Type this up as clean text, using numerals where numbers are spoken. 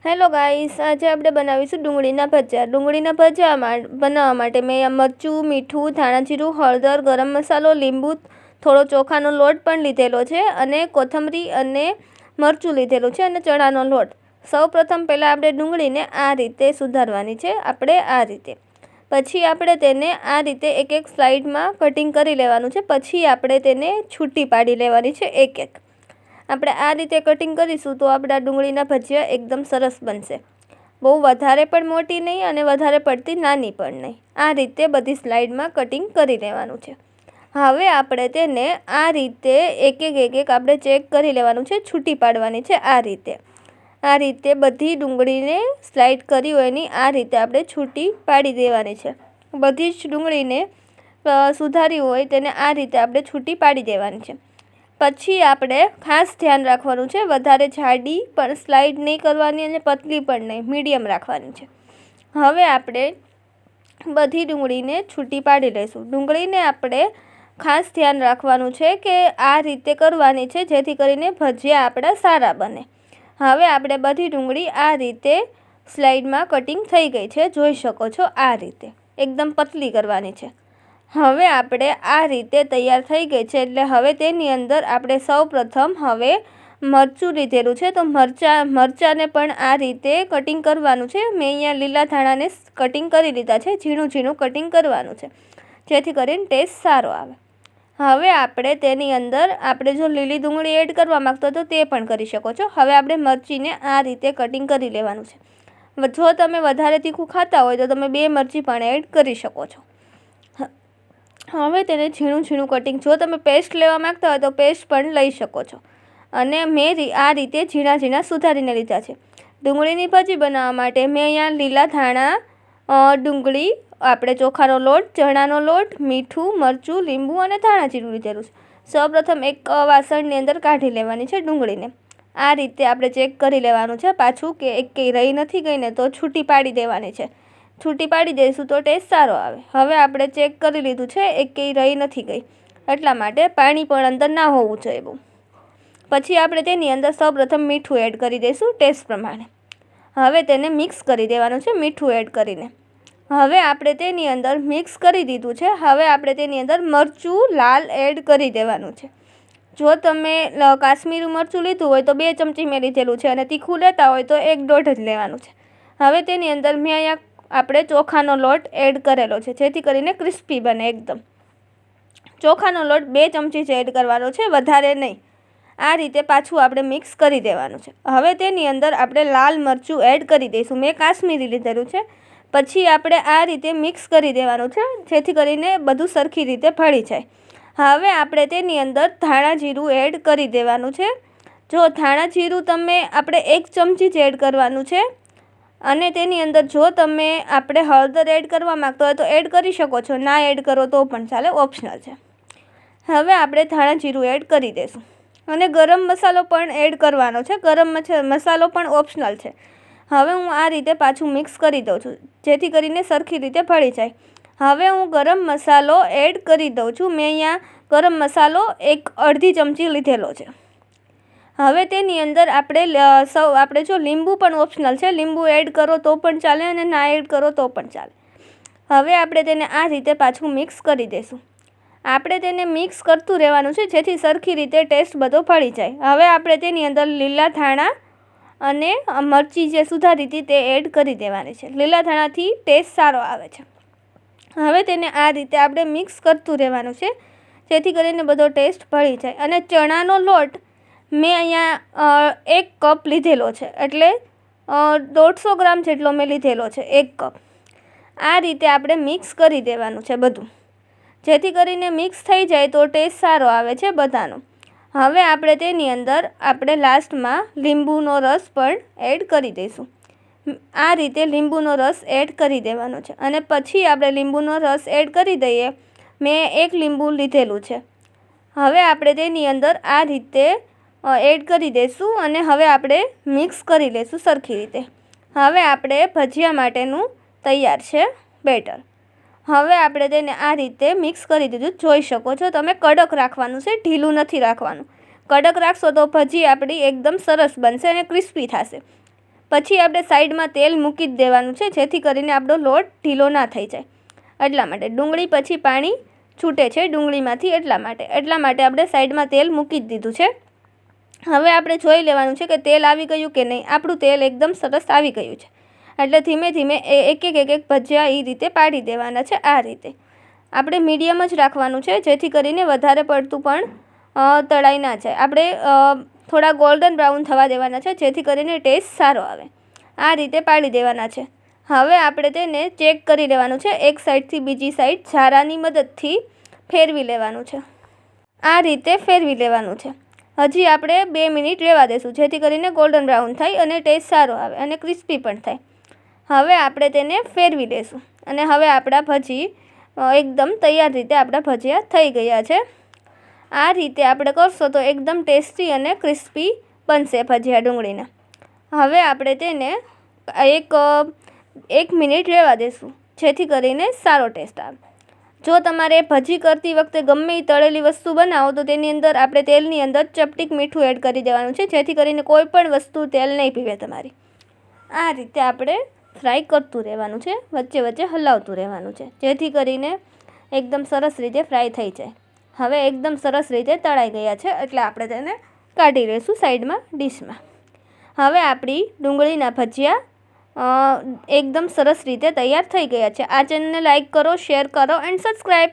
Hello guys, આજે આપણે બનાવીશું ડુંગળીના ભજીયા. ડુંગળીના ભજીયા બનાવવા માટે મેં મરચું, મીઠું, ધાણા જીરું, હળદર, ગરમ મસાલો, લીંબુ, થોડો ચોખાનો લોટ પણ લીધેલો છે અને કોથમરી અને મરચું લીધેલું છે અને ચણાનો લોટ. સૌપ્રથમ પહેલાં આપણે ડુંગળીને આ રીતે સુધારવાની છે. આ રીતે પછી આપણે તેને આ રીતે એક એક સ્લાઇડમાં કટિંગ કરી લેવાનું છે. પછી આપણે તેને છૂટી પાડી લેવાની છે એક એક. આપણે આ રીતે કટિંગ કરીશું તો આપણા ડુંગળીના ભજીયા એકદમ સરસ બનશે. બહુ વધારે પણ મોટી નહીં અને વધારે પડતી નાની પણ નહીં. આ રીતે બધી સ્લાઇડમાં કટિંગ કરી લેવાનું છે. હવે આપણે તેને આ રીતે એક એક આપણે ચેક કરી લેવાનું છે, છૂટી પાડવાની છે. આ રીતે બધી ડુંગળીને સ્લાઇડ કરી હોય એની આ રીતે આપણે છૂટી પાડી દેવાની છે. બધી જ ડુંગળીને સુધારી હોય તેને આ રીતે આપણે છૂટી પાડી દેવાની છે. પછી આપણે ખાસ ધ્યાન રાખવાનું છે, વધારે જાડી પણ સ્લાઇડ નહીં કરવાની અને પતલી પણ નહીં, મીડિયમ રાખવાની છે. હવે આપણે બધી ડુંગળીને છૂટી પાડી લઈશું. ડુંગળીને આપણે ખાસ ધ્યાન રાખવાનું છે કે આ રીતે કરવાની છે જેથી કરીને ભજીયા આપણા સારા બને. હવે આપણે બધી ડુંગળી આ રીતે સ્લાઇડમાં કટિંગ થઈ ગઈ છે, જોઈ શકો છો. આ રીતે એકદમ પતલી કરવાની છે. હવે આપણે આ રીતે તૈયાર થઈ ગઈ છે એટલે હવે તેની અંદર આપણે સૌપ્રથમ હવે મરચું લીધેલું છે તો મરચાંને પણ આ રીતે કટિંગ કરવાનું છે. મેં અહીંયા લીલા ધાણાને કટિંગ કરી લીધા છે, ઝીણું ઝીણું કટિંગ કરવાનું છે જેથી કરીને ટેસ્ટ સારો આવે. હવે આપણે તેની અંદર આપણે જો લીલી ડુંગળી એડ કરવા માગતો તો તે પણ કરી શકો છો. હવે આપણે મરચીને આ રીતે કટિંગ કરી લેવાનું છે. જો તમે વધારે તીખું ખાતા હોય તો તમે 2 મરચી પણ એડ કરી શકો છો. હવે તેને ઝીણું ઝીણું કટિંગ, જો તમે પેસ્ટ લેવા માગતા હોય તો પેસ્ટ પણ લઈ શકો છો. અને મેં આ રીતે ઝીણા ઝીણા સુધારીને લીધા છે. ડુંગળીની ભજી બનાવવા માટે મેં અહીંયા લીલા ધાણા, ડુંગળી, આપણે ચોખાનો લોટ, ચણાનો લોટ, મીઠું, મરચું, લીંબુ અને ધાણા જીરું લીધેલું છે. સૌપ્રથમ એક વાસણની અંદર કાઢી લેવાની છે ડુંગળીને. આ રીતે આપણે ચેક કરી લેવાનું છે પાછું કે એક કંઈ રહી નથી ગઈ ને તો છૂટી પાડી દેવાની છે. છૂટી પાડી દઈશું તો ટેસ્ટ સારો આવે. હવે આપણે ચેક કરી લીધું છે, એક કંઈ રહી નથી ગઈ, એટલા માટે પાણી પણ અંદર ના હોવું જોઈએ બહુ. પછી આપણે તેની અંદર સૌપ્રથમ મીઠું એડ કરી દઈશું ટેસ્ટ પ્રમાણે. હવે તેને મિક્સ કરી દેવાનું છે મીઠું એડ કરીને. હવે આપણે તેની અંદર મિક્સ કરી દીધું છે. હવે આપણે તેની અંદર મરચું લાલ એડ કરી દેવાનું છે. જો તમે કાશ્મીરી મરચું લીધું હોય તો 2 ચમચી મેં લીધેલું છે અને તીખું લેતા હોય તો 1-1.5 જ લેવાનું છે. હવે તેની અંદર મેં અહીંયા આપણે ચોખાનો લોટ એડ કરેલો છે જેથી કરીને ક્રિસ્પી બને એકદમ. ચોખાનો લોટ 2 ચમચી જ એડ કરવાનો છે, વધારે નહીં. આ રીતે પાછું આપણે મિક્સ કરી દેવાનું છે. હવે તેની અંદર આપણે લાલ મરચું એડ કરી દઈશું. મેં કાશ્મીરી લીધેલું છે. પછી આપણે આ રીતે મિક્સ કરી દેવાનું છે જેથી કરીને બધું સરખી રીતે ભળી જાય. હવે આપણે તેની અંદર ધાણા જીરું એડ કરી દેવાનું છે. જો ધાણા જીરું આપણે 1 ચમચી જ એડ કરવાનું છે. અને તેની અંદર જો તમે આપણે હળદર એડ કરવા માગતો હોય તો એડ કરી શકો છો, ના એડ કરો તો પણ ચાલે, ઓપ્શનલ છે. હવે આપણે ધાણા જીરું એડ કરી દઈશું અને ગરમ મસાલો પણ એડ કરવાનો છે. ગરમ મસાલો પણ ઓપ્શનલ છે. હવે હું આ રીતે પાછું મિક્સ કરી દઉં છું જેથી કરીને સરખી રીતે ભળી જાય. હવે હું ગરમ મસાલો એડ કરી દઉં છું. મેં અહીંયા ગરમ મસાલો અડધી ચમચી લીધેલો છે. હવે તેની અંદર આપણે જો લીંબુ પણ ઓપ્શનલ છે, લીંબુ એડ કરો તો પણ ચાલે અને ના એડ કરો તો પણ ચાલે. હવે આપણે તેને આ રીતે પાછું મિક્સ કરી દઈશું. આપણે તેને મિક્સ કરતું રહેવાનું છે જેથી સરખી રીતે ટેસ્ટ બધો ભળી જાય. હવે આપણે તેની અંદર લીલા ધાણા અને મરચી જે સુધારી હતી તે એડ કરી દેવાની છે. લીલા ધાણાથી ટેસ્ટ સારો આવે છે. હવે તેને આ રીતે આપણે મિક્સ કરતું રહેવાનું છે જેથી કરીને બધો ટેસ્ટ ભળી જાય. અને ચણાનો લોટ મેં અહીંયા 1 કપ લીધેલો છે એટલે 150 ગ્રામ જેટલો મેં લીધેલો છે, 1 કપ. આ રીતે આપણે મિક્સ કરી દેવાનું છે બધું જેથી કરીને મિક્સ થઈ જાય તો ટેસ્ટ સારો આવે છે બધાનો. હવે આપણે તેની અંદર આપણે લાસ્ટમાં લીંબુનો રસ પણ એડ કરી દઈશું. આ રીતે લીંબુનો રસ એડ કરી દેવાનો છે અને પછી આપણે લીંબુનો રસ એડ કરી દઈએ. મેં 1 લીંબુ લીધેલું છે. હવે આપણે તેની અંદર આ રીતે એડ કરી દઈશું અને હવે આપણે મિક્સ કરી લઈશું સરખી રીતે. હવે આપણે ભજીયા માટેનું તૈયાર છે બેટર. હવે આપણે તેને આ રીતે મિક્સ કરી દીધું, જોઈ શકો છો તમે. કડક રાખવાનું છે, ઢીલું નથી રાખવાનું. કડક રાખશો તો ભજી આપણી એકદમ સરસ બનશે અને ક્રિસ્પી થશે. પછી આપણે સાઈડમાં તેલ મૂકી જ દેવાનું છે, જેથી કરીને આપણો લોટ ઢીલો ના થઈ જાય. એટલા માટે ડુંગળી પછી પાણી છૂટે છે ડુંગળીમાંથી, એટલા માટે આપણે સાઈડમાં તેલ મૂકી જ દીધું છે. હવે આપણે જોઈ લેવાનું છે કે તેલ આવી ગયું કે નહીં. આપણું તેલ એકદમ સરસ આવી ગયું છે. એટલે ધીમે ધીમે એક એક ભજીયા એ રીતે પાડી દેવાના છે. આ રીતે આપણે મીડિયમ જ રાખવાનું છે, જેથી કરીને વધારે પડતું પણ તળાઈ ના જાય. આપણે થોડા ગોલ્ડન બ્રાઉન થવા દેવાના છે, જેથી કરીને ટેસ્ટ સારો આવે. આ રીતે પાડી દેવાના છે. હવે આપણે તેને ચેક કરી લેવાનું છે. એક સાઈડથી બીજી સાઈડ ઝારાની મદદથી ફેરવી લેવાનું છે. આ રીતે ફેરવી લેવાનું છે. હજી આપણે 2 મિનિટ રહેવા દઈશું, જેથી કરીને ગોલ્ડન બ્રાઉન થાય અને ટેસ્ટ સારો આવે અને ક્રિસ્પી પણ થાય. હવે આપણે તેને ફેરવી લઈશું અને હવે આપણા ભજી એકદમ તૈયાર રીતે આપણા ભજીયા થઈ ગયા છે. આ રીતે આપણે કરશો તો એકદમ ટેસ્ટી અને ક્રિસ્પી બનશે ભજીયા ડુંગળીના. હવે આપણે તેને એક મિનિટ રહેવા દઈશું, જેથી કરીને સારો ટેસ્ટ આવે. જો તમારે ભજી કરતી વખતે ગમે એ તળેલી વસ્તુ બનાવો તો તેની અંદર આપણે તેલની અંદર ચપટીક મીઠું એડ કરી દેવાનું છે, જેથી કરીને કોઈ પણ વસ્તુ તેલ નહીં પીવે તમારી. આ રીતે આપણે ફ્રાય કરતું રહેવાનું છે, વચ્ચે વચ્ચે હલાવતું રહેવાનું છે, જેથી કરીને એકદમ સરસ રીતે ફ્રાય થઈ જાય. હવે એકદમ સરસ રીતે તળાઈ ગયા છે, એટલે આપણે તેને કાઢી લઈશું સાઈડમાં ડીશમાં. હવે આપણી ડુંગળીના ભજીયા એકદમ સરસ રીતે તૈયાર થઈ ગયા છે. આ ચેનલને લાઇક કરો, શેર કરો એન્ડ સબસ્ક્રાઈબ.